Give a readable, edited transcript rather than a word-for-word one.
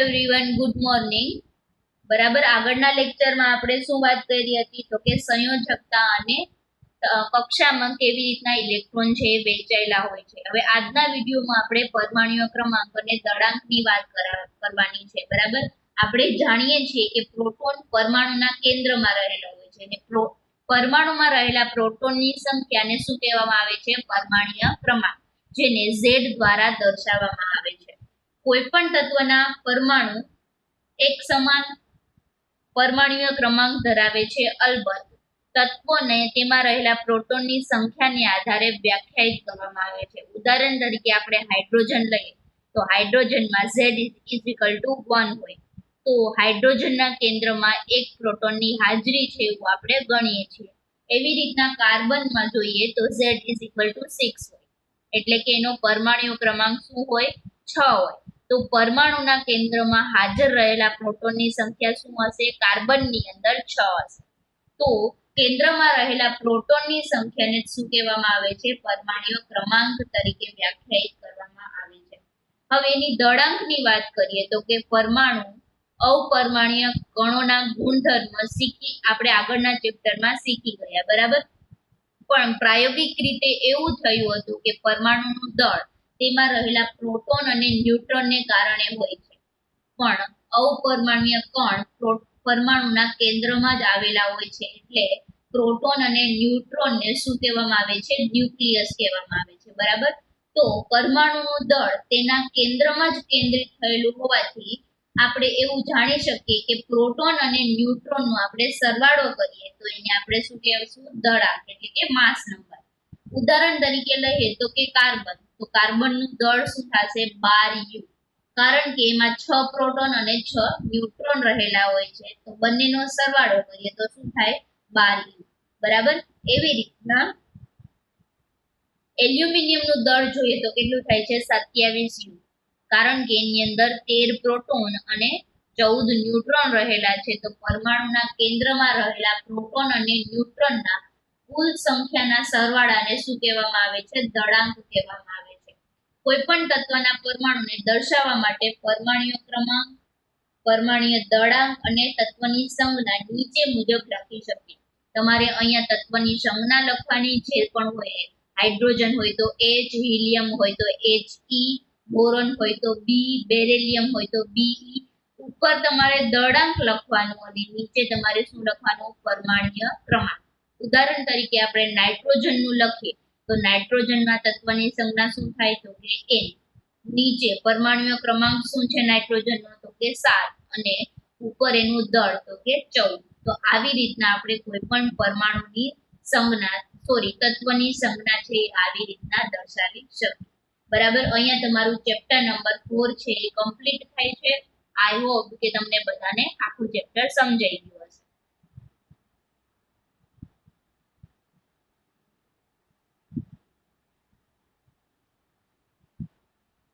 Everyone, good morning. બરાબર, આગળના લેક્ચરમાં આપણે શું વાત કરી હતી તો કે સંયોજકતા અને કક્ષામાં કેવી રીતના ઇલેક્ટ્રોન છે એ વહેંચાયેલા હોય છે. હવે આજના વિડીયોમાં આપણે પરમાણુય ક્રમાંક અને દળાંકની વાત કરવાની છે. બરાબર, આપણે જાણીએ છીએ કે પ્રોટોન પરમાણુના કેન્દ્રમાં રહેલો હોય છે અને પરમાણુમાં રહેલા પ્રોટોનની સંખ્યાને શું કહેવામાં આવે છે? પરમાણુય ક્રમાંક, જેને Z દ્વારા દર્શાવવામાં આવે છે. કોઈ પણ તત્વના પરમાણુ એક સમાન પરમાણુય ક્રમાંક ધરાવે છે. અલબત્ત તત્વોને તેમાં રહેલા પ્રોટોનની સંખ્યાને આધારે વ્યાખ્યાયિત કરવામાં આવે છે. ઉદાહરણ તરીકે આપણે હાઇડ્રોજન લઈએ તો હાઇડ્રોજનમાં Z=1 હોય તો હાઇડ્રોજનના કેન્દ્રમાં એક પ્રોટોનની હાજરી છે એવું આપણે ગણીએ છીએ. એવી રીતના કાર્બનમાં જોઈએ તો Z=6 હોય એટલે કે એનો પરમાણુય ક્રમાંક શું હોય? 6 હોય. તો પરમાણુના કેન્દ્રમાં હાજર રહેલા પ્રોટોનની સંખ્યા શું હશે? કાર્બનની અંદર 6 હશે. તો કેન્દ્રમાં રહેલા પ્રોટોનની સંખ્યાને શું કહેવામાં આવે છે? પરમાણુય ક્રમાંક તરીકે વ્યાખ્યાયિત કરવામાં આવે છે. હવે એની દળાંકની વાત કરીએ તો કે પરમાણુ અપરમાણુય કણોના ગુણધર્મ આપણે આગળના ચેપ્ટરમાં શીખી ગયા. બરાબર, પણ પ્રાયોગિક રીતે એવું થયું હતું કે પરમાણુનું દળ તેમાં રહેલા પ્રોટોન અને ન્યુટ્રોનને કારણે હોય છે, પણ અપરમાણુય કણ પરમાણુના કેન્દ્રમાં જ આવેલા હોય છે એટલે પ્રોટોન અને ન્યુટ્રોનને શું કહેવામાં આવે છે? ન્યુક્લિયસ કહેવામાં આવે છે. બરાબર, તો પરમાણુનું દળ તેના કેન્દ્રમાં જ કેન્દ્રિત થયેલું હોવાથી આપણે એવું જાણી શકીએ કે પ્રોટોન અને ન્યુટ્રોનનો આપણે સરવાળો કરીએ તો એને આપણે શું કહેવાશું? દળાંક એટલે કે માસ નંબર. ઉદાહરણ તરીકે લઈએ તો કે કાર્બન, તો કાર્બનનું દળ શું થશે? 12U, કારણ કે એમાં 6 પ્રોટોન અને 6 ન્યુટ્રોન રહેલા હોય છે તો બંનેનો સરવાળો કરીએ તો શું થાય? 12U. બરાબર, એવી રીતના એલ્યુમિનિયમનું દળ જોઈએ તો કેટલું થાય છે? 27U, કારણ કે એની અંદર 13 પ્રોટોન અને 14 ન્યુટ્રોન રહેલા છે તો પરમાણુના કેન્દ્રમાં રહેલા પ્રોટોન અને ન્યુટ્રોનના કુલ સંખ્યાના સરવાળાને શું કહેવામાં આવે છે? દળાંક કહેવામાં આવે છે. કોઈ પણ તત્વના પરમાણુને દર્શાવવા માટે પરમાણુય ક્રમાંક, પરમાણુય દળાંક અને તત્વની સંજ્ઞા નીચે મુજબ લખી શકીએ. તમારે અહીંયા તત્વની સંજ્ઞા લખવાની, જે પણ હોય, હાઇડ્રોજન હોય તો H, હિલિયમ હોય તો He, બોરોન હોય તો B, બેરિલિયમ હોય તો Be. ઉપર તમારે દળાંક લખવાનું અને નીચે તમારે શું લખવાનું? પરમાણુય ક્રમાંક. ઉદાહરણ તરીકે આપણે નાઇટ્રોજનનું લખીએ તો નાઇટ્રોજનના તત્વની સંજ્ઞા શું થાય તો કે N. નીચે પરમાણુય ક્રમાંક શું છે નાઇટ્રોજનનો? તો કે 7 અને ઉપર એનું દળ તો કે 14. તો આવી રીતના આપણે કોઈ પણ પરમાણુની સંજ્ઞા તત્વની સંજ્ઞા છે એ આવી રીતના દર્શાવી શકીએ. બરાબર, અહીંયા તમારું ચેપ્ટર નંબર 4 છે એ કમ્પ્લીટ થાય છે. આઈ હોપ કે તમને બધાને આખું ચેપ્ટર સમજાઈ ગયું.